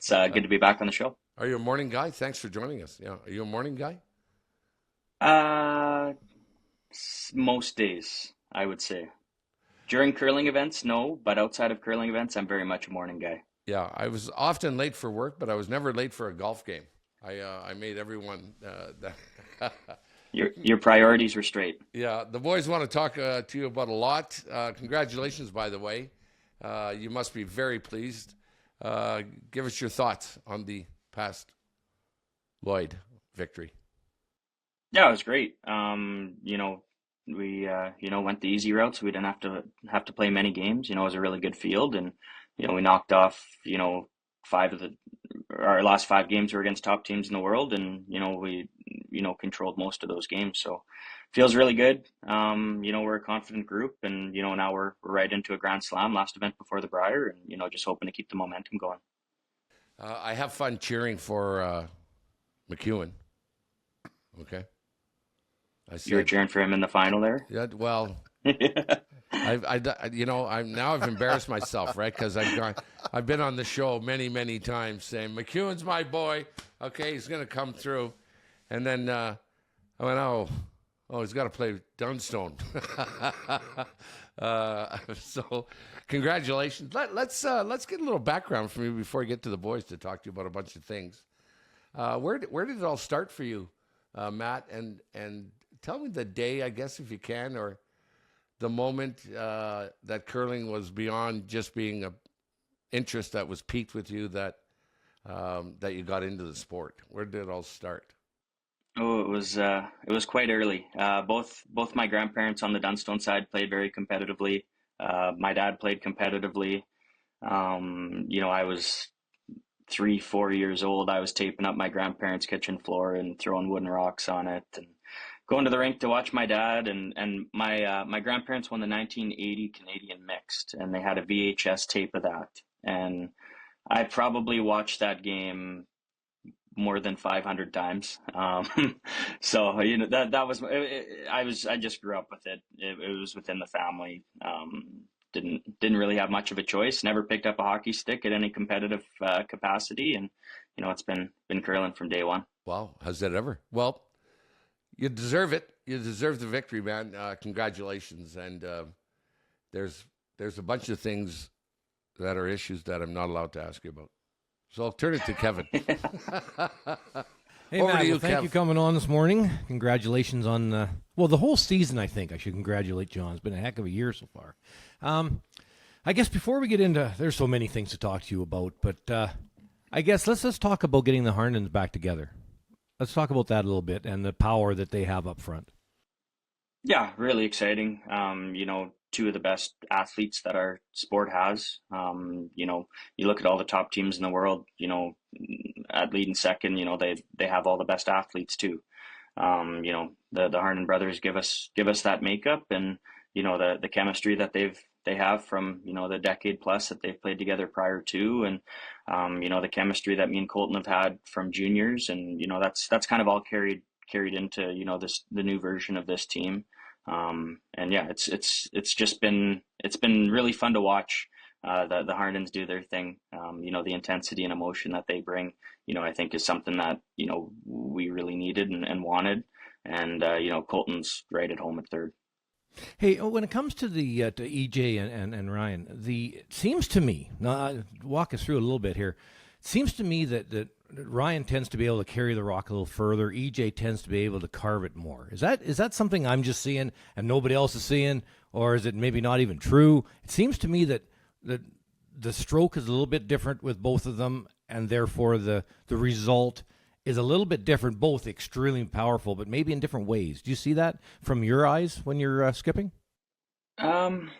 It's good to be back on the show. Are you a morning guy? Thanks for joining us. Yeah, are you a morning guy? Uh, Most days, I would say. During curling events, no, but outside of curling events, I'm very much a morning guy. Yeah, I was often late for work, but I was never late for a golf game. I made everyone that. Your priorities were straight. Yeah, the boys want to talk to you about a lot. Congratulations, by the way. You must be very pleased. Give us your thoughts on the past Lloyd victory. Yeah, it was great. We went the easy route, so we didn't have to play many games. It was a really good field, and we knocked off five of the our last five games were against top teams in the world, and we controlled most of those games. So feels really good. We're a confident group, and now we're right into a Grand Slam, last event before the Brier, and just hoping to keep the momentum going. I have fun cheering for McEwen. Okay, I You were said, cheering for him in the final there. yeah. Well, I've embarrassed myself, right? Because I've been on the show many, many times saying McEwen's my boy. Okay, he's gonna come through, and then I went, oh, he's got to play Dunstone. So, congratulations. Let's get a little background from you before we get to the boys to talk to you about a bunch of things. Where did it all start for you, Matt? And tell me the day, I guess, if you can, or the moment that curling was beyond just being a interest that was piqued with you that you got into the sport. Where did it all start? Oh, it was quite early. Both my grandparents on the Dunstone side played very competitively. My dad played competitively. I was 3, 4 years old. I was taping up my grandparents' kitchen floor and throwing wooden rocks on it, and going to the rink to watch my dad. And my grandparents won the 1980 Canadian Mixed, and they had a VHS tape of that. And I probably watched that game more than 500 times. So that was I just grew up with it. It was within the family. Didn't really have much of a choice. Never picked up a hockey stick at any competitive capacity, and it's been curling from day one. Wow, how's that ever? Well, you deserve it. You deserve the victory, man. Congratulations. And there's a bunch of things that are issues that I'm not allowed to ask you about. So I'll turn it to Kevin. Hey, Over to Matt. you, Well, thank Kev. you coming on this morning. Congratulations on the whole season. I think I should congratulate John. It's been a heck of a year so far. I guess before we get into, there's so many things to talk to you about, but I guess let's just talk about getting the Harndens back together. Let's talk about that a little bit and the power that they have up front. Yeah, really exciting. Two of the best athletes that our sport has. You look at all the top teams in the world, at lead and second, they have all the best athletes too. The Harden brothers give us that makeup, and the chemistry that they have from the decade plus that they've played together prior to, and the chemistry that me and Colton have had from juniors, and that's kind of all carried into this the new version of this team. And yeah, it's just been really fun to watch the Hardens do their thing. The intensity and emotion that they bring, I think is something that we really needed and wanted. And Colton's right at home at third. Hey, when it comes to the to EJ and Ryan, it seems to me, now walk us through a little bit here. It seems to me that Ryan tends to be able to carry the rock a little further. EJ tends to be able to carve it more. Is that something I'm just seeing and nobody else is seeing, or is it maybe not even true? It seems to me that the stroke is a little bit different with both of them, and therefore the result is a little bit different. Both extremely powerful, but maybe in different ways. Do you see that from your eyes when you're skipping? Um,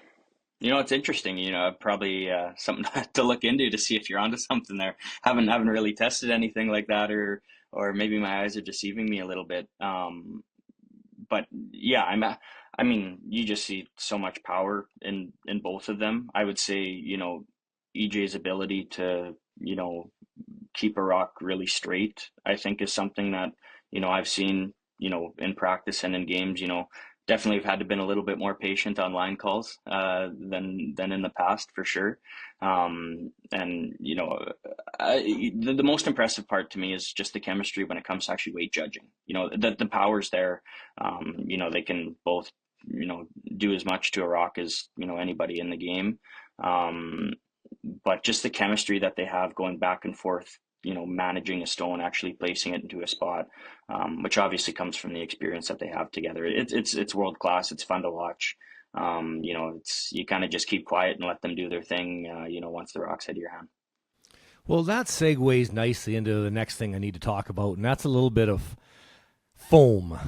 it's interesting. Probably something to look into to see if you're onto something there. Haven't really tested anything like that, or maybe my eyes are deceiving me a little bit. But yeah, I mean, you just see so much power in both of them. I would say, EJ's ability to, keep a rock really straight, I think is something that, I've seen, in practice and in games, definitely have had to been a little bit more patient on line calls than in the past for sure. And the most impressive part to me is just the chemistry when it comes to actually weight judging. The power's there. They can both do as much to a rock as anybody in the game. Um, but just the chemistry that they have going back and forth, managing a stone, actually placing it into a spot, which obviously comes from the experience that they have together. It's world class. It's fun to watch. It's you kind of just keep quiet and let them do their thing. Once the rocks hit your hand. Well, that segues nicely into the next thing I need to talk about, and that's a little bit of foam.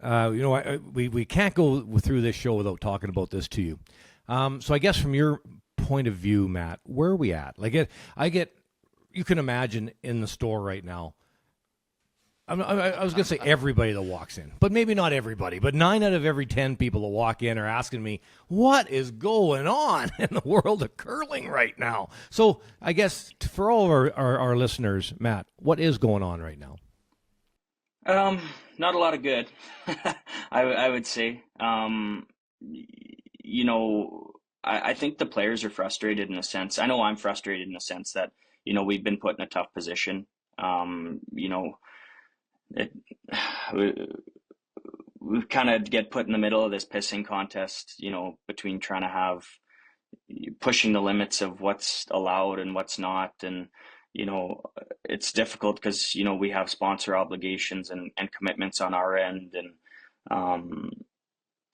We can't go through this show without talking about this to you. So I guess from your point of view, Matt, where are we at? You can imagine in the store right now. I was going to say everybody that walks in, but maybe not everybody. But 9 out of every 10 people that walk in are asking me, what is going on in the world of curling right now? So I guess for all of our listeners, Matt, what is going on right now? Not a lot of good, I would say. I think the players are frustrated in a sense. I know I'm frustrated in a sense that, we've been put in a tough position. It, we, we kind of get put in the middle of this pissing contest, between trying to have pushing the limits of what's allowed and what's not. And, it's difficult because, we have sponsor obligations and commitments on our end. And,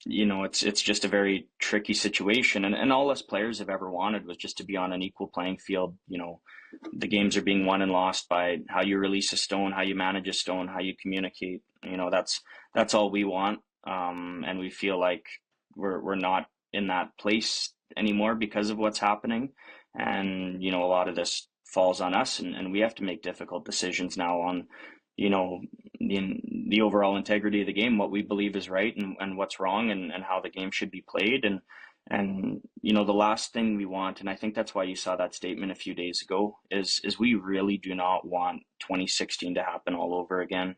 it's just a very tricky situation. And all us players have ever wanted was just to be on an equal playing field. The games are being won and lost by how you release a stone, how you manage a stone, how you communicate. That's all we want. And we feel like we're not in that place anymore because of what's happening. And, a lot of this falls on us, and we have to make difficult decisions now on, the overall integrity of the game, what we believe is right and what's wrong, and how the game should be played. And the last thing we want, and I think that's why you saw that statement a few days ago, is we really do not want 2016 to happen all over again,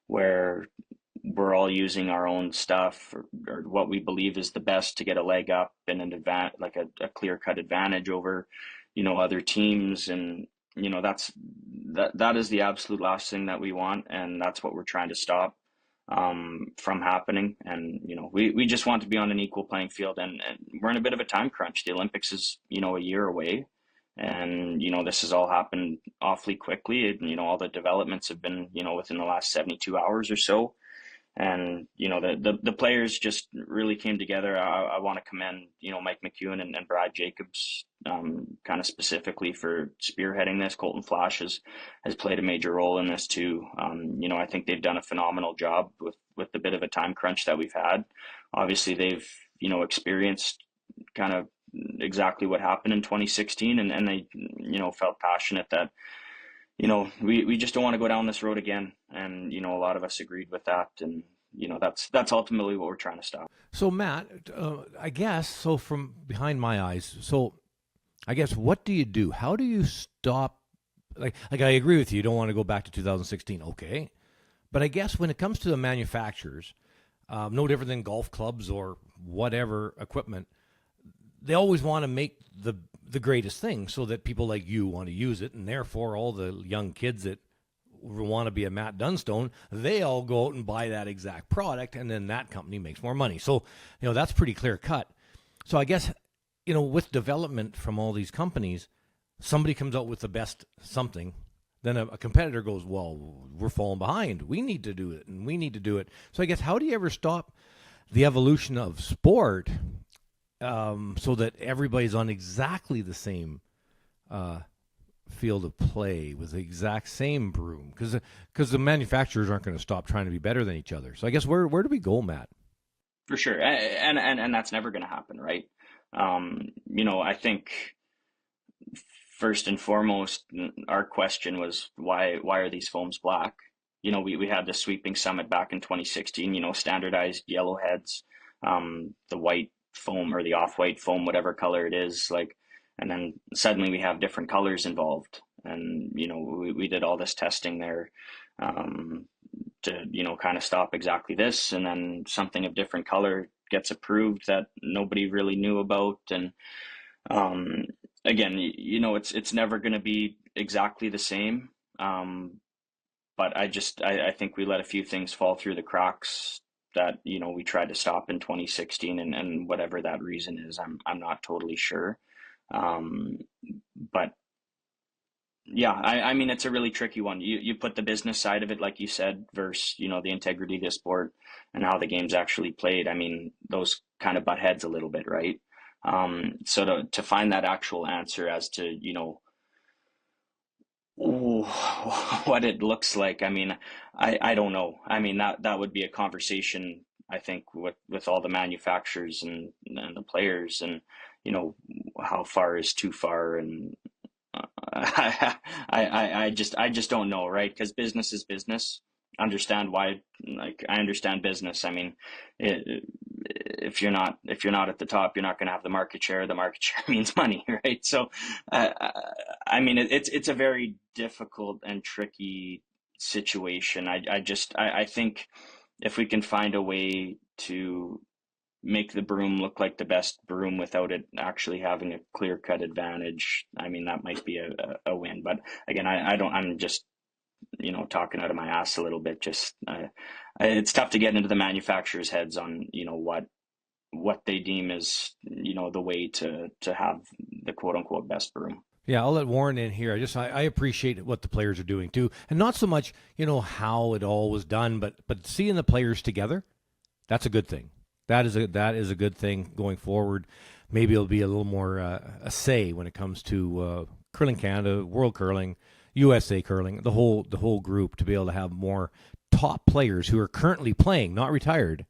where we're all using our own stuff or what we believe is the best to get a leg up and an advantage, like a clear-cut advantage over, other teams. And, that is the absolute last thing that we want. And that's what we're trying to stop from happening. And, we just want to be on an equal playing field, and we're in a bit of a time crunch. The Olympics is, a year away. And, this has all happened awfully quickly. And, all the developments have been, within the last 72 hours or so. And, the players just really came together. I want to commend, Mike McEwen and Brad Jacobs, kind of specifically for spearheading this. Colton Flash has played a major role in this too. I think they've done a phenomenal job with the bit of a time crunch that we've had. Obviously, they've, experienced kind of exactly what happened in 2016, and they, felt passionate that, we just don't want to go down this road again. And, a lot of us agreed with that. And, that's ultimately what we're trying to stop. So, Matt, I guess, so from behind my eyes, so I guess what do you do? How do you stop? Like I agree with you. You don't want to go back to 2016. Okay. But I guess when it comes to the manufacturers, no different than golf clubs or whatever equipment, they always want to make the greatest thing so that people like you want to use it, and therefore all the young kids that want to be a Matt Dunstone, they all go out and buy that exact product, and then that company makes more money. So, that's pretty clear cut. So I guess, with development from all these companies, somebody comes out with the best something, then a competitor goes, well, we're falling behind. We need to do it, and we need to do it. So I guess, how do you ever stop the evolution of sport so that everybody's on exactly the same field of play with the exact same broom? Because the manufacturers aren't going to stop trying to be better than each other. So I guess where do we go, Matt? For sure, and that's never going to happen, right? I think first and foremost, our question was why are these foams black? We had the sweeping summit back in 2016. Standardized yellow heads, the white foam or the off-white foam, whatever color it is, like, and then suddenly we have different colors involved. And we did all this testing there, kind of stop exactly this, and then something of different color gets approved that nobody really knew about. And um, again, it's never going to be exactly the same. But I think we let a few things fall through the cracks that we tried to stop in 2016, and whatever that reason is, I'm not totally sure. Um, but yeah, I mean, it's a really tricky one. You put the business side of it, like you said, versus the integrity of the sport and how the game's actually played. I mean, those kind of butt heads a little bit, right? So to find that actual answer as to Ooh, what it looks like. I mean, I don't know. I mean, that would be a conversation, I think, with all the manufacturers and the players, and how far is too far, and I just don't know, right? Because business is business. Understand why? Like, I understand business. I mean, it, if you're not at the top, you're not going to have the market share. The market share means money, right? So, I mean, it's a very difficult and tricky situation. I think if we can find a way to make the broom look like the best broom without it actually having a clear cut advantage, I mean, that might be a win. But again, I don't, I'm just, talking out of my ass a little bit. Just, it's tough to get into the manufacturers' heads on, what they deem as, the way to have the quote unquote best broom. Yeah, I'll let Warren in here. I appreciate what the players are doing too, and not so much how it all was done, but seeing the players together, that's a good thing. That is a good thing going forward. Maybe it'll be a little more a say when it comes to curling Canada, World Curling, USA Curling, the whole group, to be able to have more top players who are currently playing, not retired,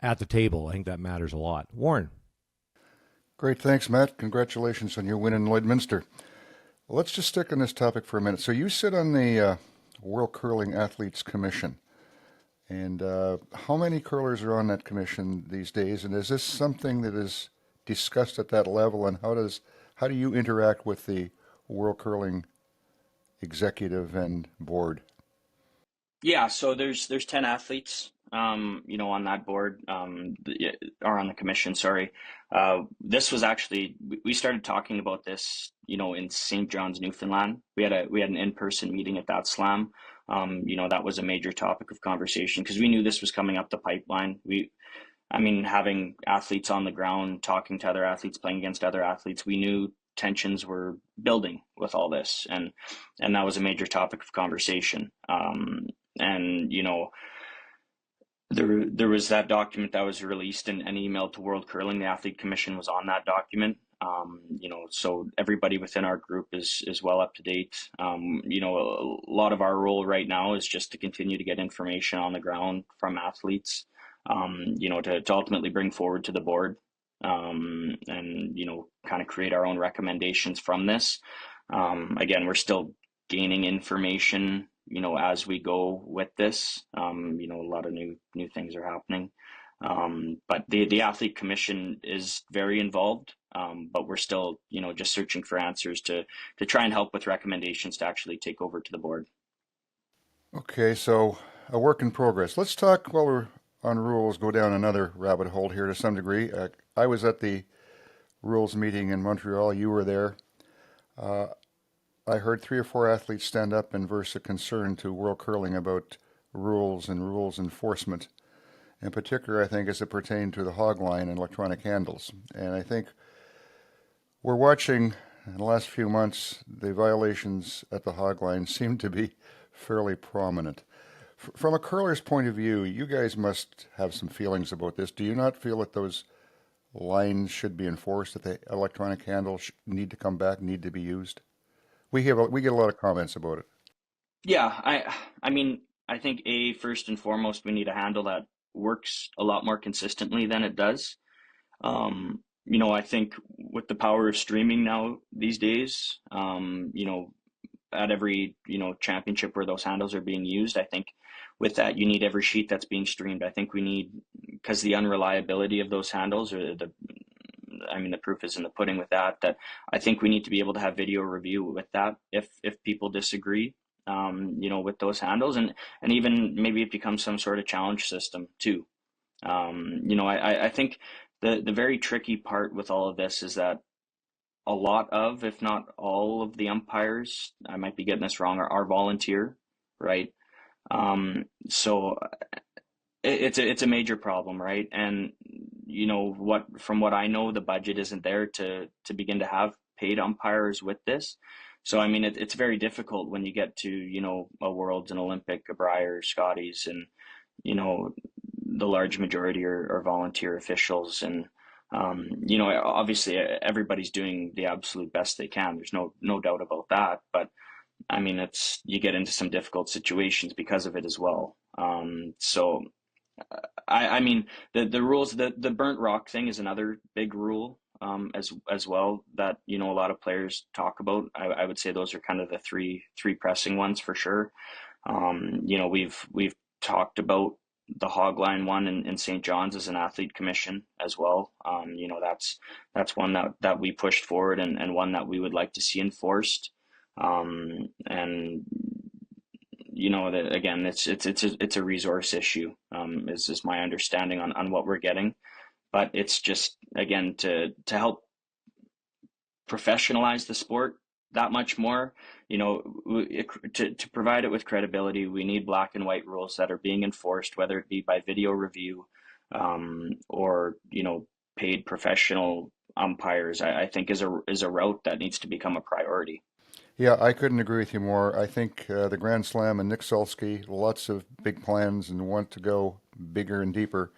at the table. I think that matters a lot. Warren. Great, thanks, Matt. Congratulations on your win in Lloydminster. Let's just stick on this topic for a minute. So you sit on the World Curling Athletes Commission, and how many curlers are on that commission these days? And is this something that is discussed at that level? And how do you interact with the World Curling executive and board? Yeah, so there's 10 athletes, on that board, or on the commission, sorry. This was actually, we started talking about this, in St. John's, Newfoundland. We had an in-person meeting at that slam. That was a major topic of conversation because we knew this was coming up the pipeline. I mean, having athletes on the ground, talking to other athletes, playing against other athletes, we knew tensions were building with all this, and that was a major topic of conversation. And there was that document that was released and emailed to World Curling. The Athlete Commission was on that document. So everybody within our group is well up to date. A lot of our role right now is just to continue to get information on the ground from athletes, to ultimately bring forward to the board, and kind of create our own recommendations from this. Again, we're still gaining information, as we go with this. A lot of new things are happening. But the athlete commission is very involved. But we're still, just searching for answers to try and help with recommendations to actually take over to the board. Okay, so a work in progress. Let's talk while we're on rules, go down another rabbit hole here to some degree. I was at the rules meeting in Montreal. You were there. I heard 3 or 4 athletes stand up and voice a concern to World Curling about rules and rules enforcement. In particular, I think, as it pertained to the hog line and electronic handles. And I think we're watching, in the last few months, the violations at the hog line seem to be fairly prominent. From a curler's point of view, you guys must have some feelings about this. Do you not feel that those lines should be enforced, that the electronic handles need to come back, need to be used? We get a lot of comments about it. Yeah, I mean, I think first and foremost, we need a handle that works a lot more consistently than it does. I think with the power of streaming now these days, at every, championship where those handles are being used, I think with that, you need every sheet that's being streamed. I think we need, because the unreliability of those handles, or the proof is in the pudding with that I think we need to be able to have video review with that if people disagree. with those handles, and even maybe it becomes some sort of challenge system too. I think the very tricky part with all of this is that a lot of, if not all of the umpires, I might be getting this wrong, are volunteer, right? So it's a major problem, right? And from what I know, the budget isn't there to begin to have paid umpires with this. So I mean, it's very difficult when you get to a Worlds, an Olympic, a Brier, Scotties, and you know the large majority are volunteer officials, and obviously everybody's doing the absolute best they can. There's no doubt about that, but I mean, you get into some difficult situations because of it as well. So I mean, the rules, the burnt rock thing is another big rule, as well, that a lot of players talk about. I would say those are kind of the three pressing ones for sure. We've talked about the hog line one in St. John's as an athlete commission as well. That's one that we pushed forward, and one that we would like to see enforced. And again, it's a resource issue, is my understanding on what we're getting, but it's just, again, to help professionalize the sport that much more. To provide it with credibility, we need black and white rules that are being enforced, whether it be by video review, or paid professional umpires. I think is a route that needs to become a priority. Yeah, I couldn't agree with you more. I think the Grand Slam and Nick Solsky, lots of big plans and want to go bigger and deeper.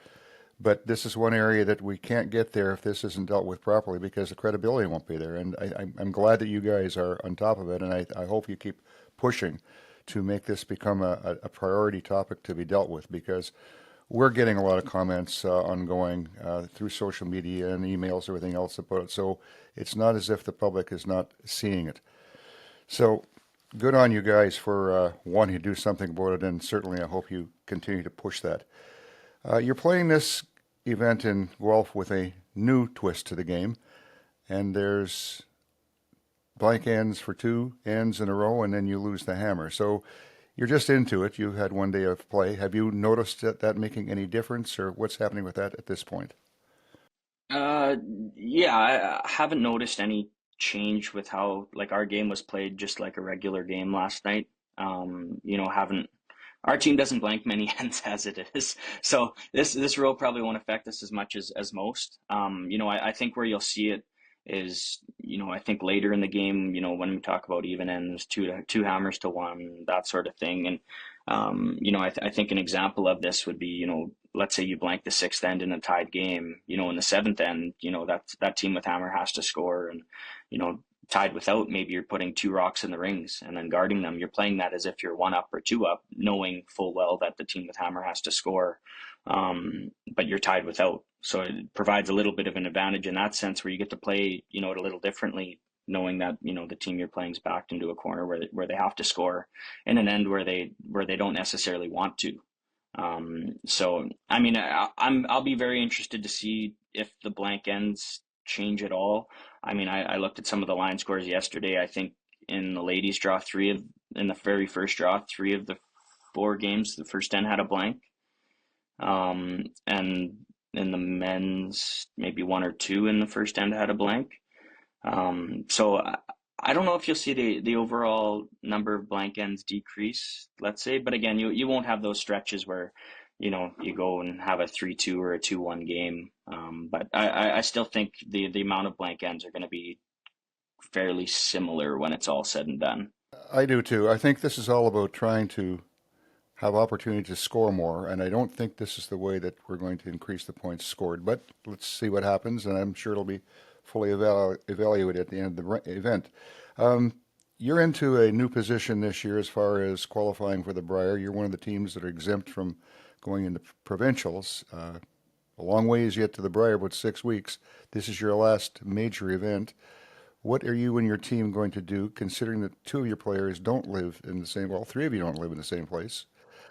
But this is one area that we can't get there if this isn't dealt with properly, because the credibility won't be there. And I'm glad that you guys are on top of it, and I hope you keep pushing to make this become a priority topic to be dealt with, because we're getting a lot of comments ongoing through social media and emails, everything else about it. So it's not as if the public is not seeing it. So good on you guys for wanting to do something about it, and certainly I hope you continue to push that. You're playing this event in Guelph with a new twist to the game, and there's blank ends for 2 ends in a row, and then you lose the hammer. So you're just into it. You had one day of play. Have you noticed that making any difference, or what's happening with that at this point? Uh, yeah, I haven't noticed any change with how, like, our game was played just like a regular game last night. Haven't Our team doesn't blank many ends as it is, so this rule probably won't affect us as much as most. I think where you'll see it is, I think later in the game, when we talk about even ends, two hammers to one, that sort of thing. And I think an example of this would be, let's say you blank the sixth end in a tied game, in the seventh end, that team with hammer has to score, and you know tied without, maybe you're putting 2 rocks in the rings and then guarding them. You're playing that as if you're 1 up or 2 up, knowing full well that the team with hammer has to score, but you're tied without. So it provides a little bit of an advantage in that sense, where you get to play, it a little differently, knowing that the team you're playing is backed into a corner where they have to score in an end where they don't necessarily want to. So I mean, I'll be very interested to see if the blank ends change at all. I mean, I looked at some of the line scores yesterday. I think in the ladies' draw, in the very first draw, 3 of the 4 games, the first 10 had a blank. And in the men's, maybe 1 or 2 in the first 10 had a blank. So I don't know if you'll see the overall number of blank ends decrease, let's say, but again, you won't have those stretches where you go and have a 3-2 or a 2-1 game. But I still think the amount of blank ends are going to be fairly similar when it's all said and done. I do too. I think this is all about trying to have opportunity to score more, and I don't think this is the way that we're going to increase the points scored. But let's see what happens, and I'm sure it'll be fully evaluated at the end of the event. You're into a new position this year as far as qualifying for the Brier. You're one of the teams that are exempt from going into provincials. A long ways yet to the Brier, about 6 weeks. This is your last major event. What are you and your team going to do, considering that 2 of your players don't live in the same, well, 3 of you don't live in the same place?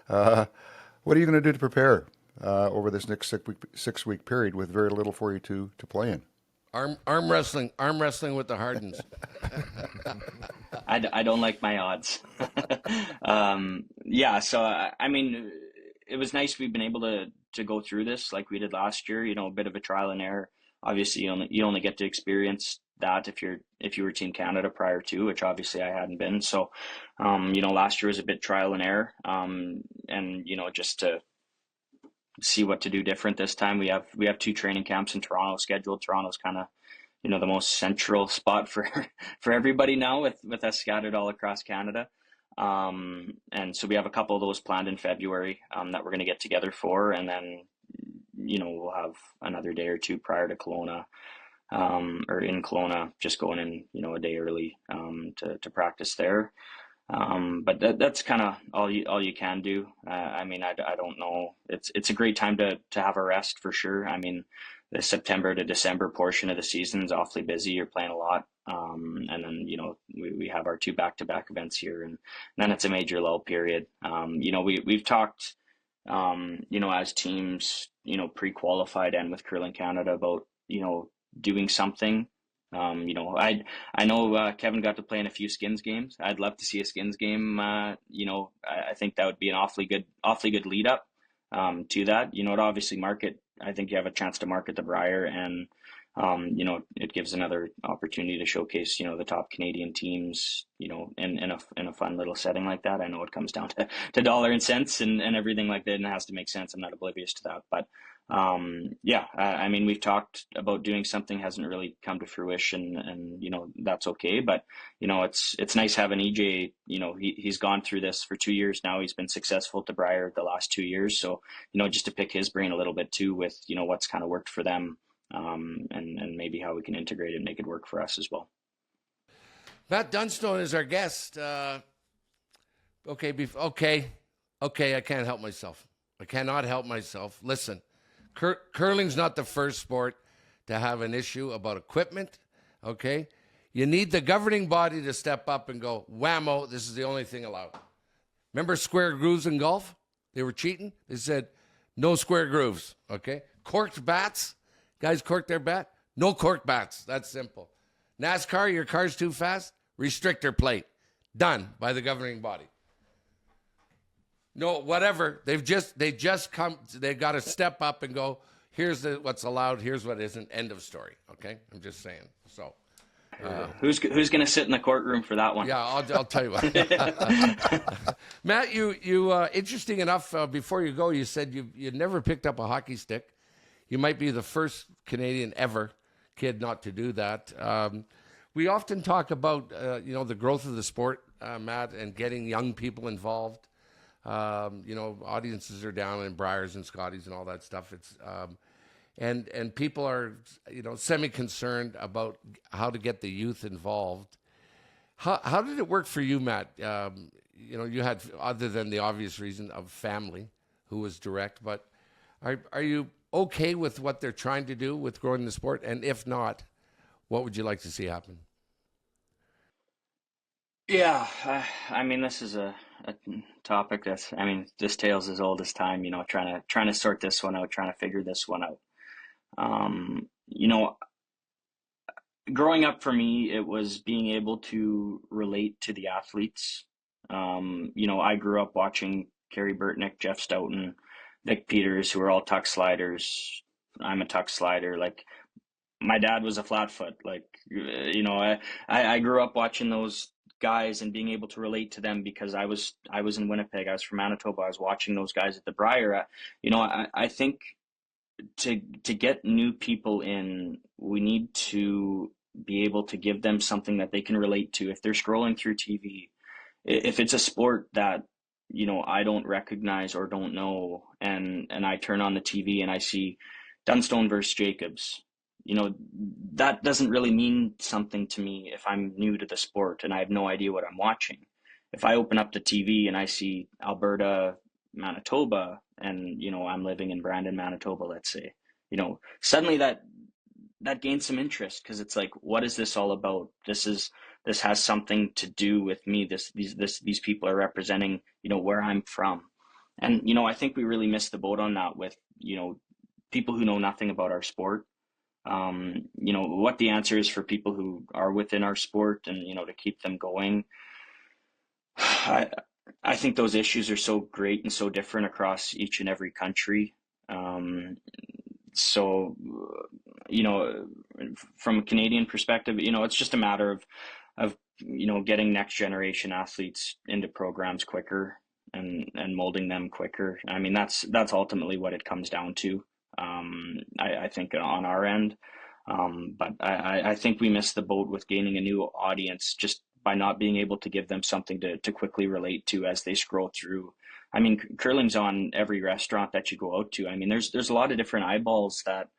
Uh, what are you going to do to prepare over this next 6 week period with very little for you to play in? Arm wrestling with the Hardens. I don't like my odds. Yeah, so I mean, it was nice we've been able to go through this like we did last year. A bit of a trial and error. Obviously, you only get to experience that if you were Team Canada prior to, which obviously I hadn't been. So, last year was a bit trial and error. And just to see what to do different this time. We have two training camps in Toronto scheduled. Toronto's kind of the most central spot for for everybody now with us scattered all across Canada. And so we have a couple of those planned in February that we're going to get together for, and then we'll have another day or two prior to Kelowna, or in Kelowna, just going in a day early to practice there. But that's kind of all you can do. I mean, I don't know. It's a great time to have a rest for sure. I mean, the September to December portion of the season is awfully busy. You're playing a lot, and then we have our two back-to-back events here, and then it's a major lull period. We've talked, as teams, pre-qualified and with Curling Canada about doing something. I know Kevin got to play in a few Skins games. I'd love to see a Skins game. I think that would be an awfully good lead up to that. To obviously market. I think you have a chance to market the Brier, and it gives another opportunity to showcase the top Canadian teams. In a fun little setting like that. I know it comes down to dollar and cents and everything like that, and it has to make sense. I'm not oblivious to that, but yeah, I mean, we've talked about doing something, hasn't really come to fruition, and that's okay. But it's nice having EJ. He's gone through this for 2 years now. He's been successful at the Brier the last 2 years, so just to pick his brain a little bit too with what's kind of worked for them, and maybe how we can integrate it and make it work for us as well. Matt Dunstone is our guest. Okay. I can't help myself. I cannot help myself. Listen. Curling's not the first sport to have an issue about equipment, okay? You need the governing body to step up and go, whammo, this is the only thing allowed. Remember square grooves in golf? They were cheating. They said, no square grooves, okay? Corked bats, guys cork their bat. No corked bats, that's simple. NASCAR, your car's too fast, restrictor plate. Done by the governing body. No, whatever. They got to step up and go, here's what's allowed, here's what isn't, end of story. Okay? I'm just saying. So, who's going to sit in the courtroom for that one? Yeah, I'll tell you what. Matt, you interesting enough, before you go, you said you'd never picked up a hockey stick. You might be the first Canadian ever kid not to do that. We often talk about, the growth of the sport, Matt, and getting young people involved. Audiences are down in Briars and Scotties and all that stuff. It's and people are semi-concerned about how to get the youth involved. How did it work for you, Matt? You had, other than the obvious reason of family, who was direct, but are you okay with what they're trying to do with growing the sport? And if not, what would you like to see happen? Yeah, I mean, this is a topic that's, I mean, this tale's as old as time, trying to sort this one out, trying to figure this one out. Um, you know, Growing up for me, it was being able to relate to the athletes. I grew up watching Kerry Burtnick, Jeff Stoughton, Vic Peters, who are all tuck sliders. I'm a tuck slider. Like, my dad was a flat foot. Like, I grew up watching those guys and being able to relate to them because I was in Winnipeg. I was from Manitoba. I was watching those guys at the Brier. I think to get new people in, we need to be able to give them something that they can relate to. If they're scrolling through TV, if it's a sport that I don't recognize or don't know, and I turn on the TV and I see Dunstone versus Jacobs, that doesn't really mean something to me if I'm new to the sport and I have no idea what I'm watching. If I open up the TV and I see Alberta, Manitoba, and I'm living in Brandon, Manitoba, let's say, suddenly that gains some interest because it's like, what is this all about? This has something to do with me. These people are representing where I'm from, and I think we really missed the boat on that with people who know nothing about our sport. What the answer is for people who are within our sport and to keep them going. I think those issues are so great and so different across each and every country. Um, so, you know, from a Canadian perspective, you know, it's just a matter of getting next generation athletes into programs quicker and molding them quicker. I mean, that's ultimately what it comes down to. I think on our end, but I think we missed the boat with gaining a new audience just by not being able to give them something to quickly relate to as they scroll through. I mean, curling's on every restaurant that you go out to. I mean, there's a lot of different eyeballs that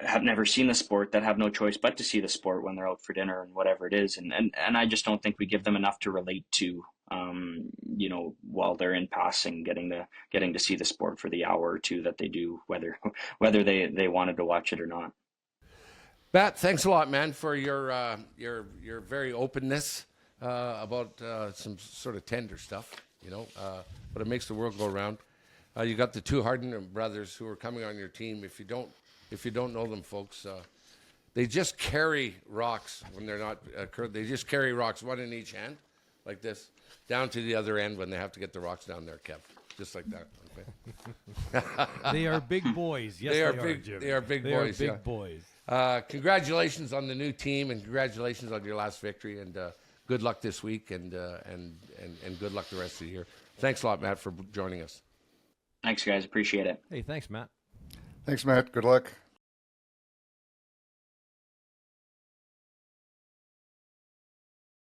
have never seen the sport, that have no choice but to see the sport when they're out for dinner and whatever it is, and I just don't think we give them enough to relate to, while they're in passing, getting to see the sport for the hour or two that they do, whether they wanted to watch it or not. Matt, thanks a lot, man, for your very openness about some sort of tender stuff, but it makes the world go around. You got the two Harden brothers who are coming on your team. If you don't know them, folks, they just carry rocks when they're not curled. They just carry rocks, one in each hand, like this, down to the other end when they have to get the rocks down there, Kev. Just like that. Okay. They are big boys. Yes, they are big. Jim. They are big They boys. are big boys. Congratulations on the new team, and congratulations on your last victory. And good luck this week, and good luck the rest of the year. Thanks a lot, Matt, for joining us. Thanks, guys. Appreciate it. Hey, thanks, Matt. Thanks, Matt. Good luck.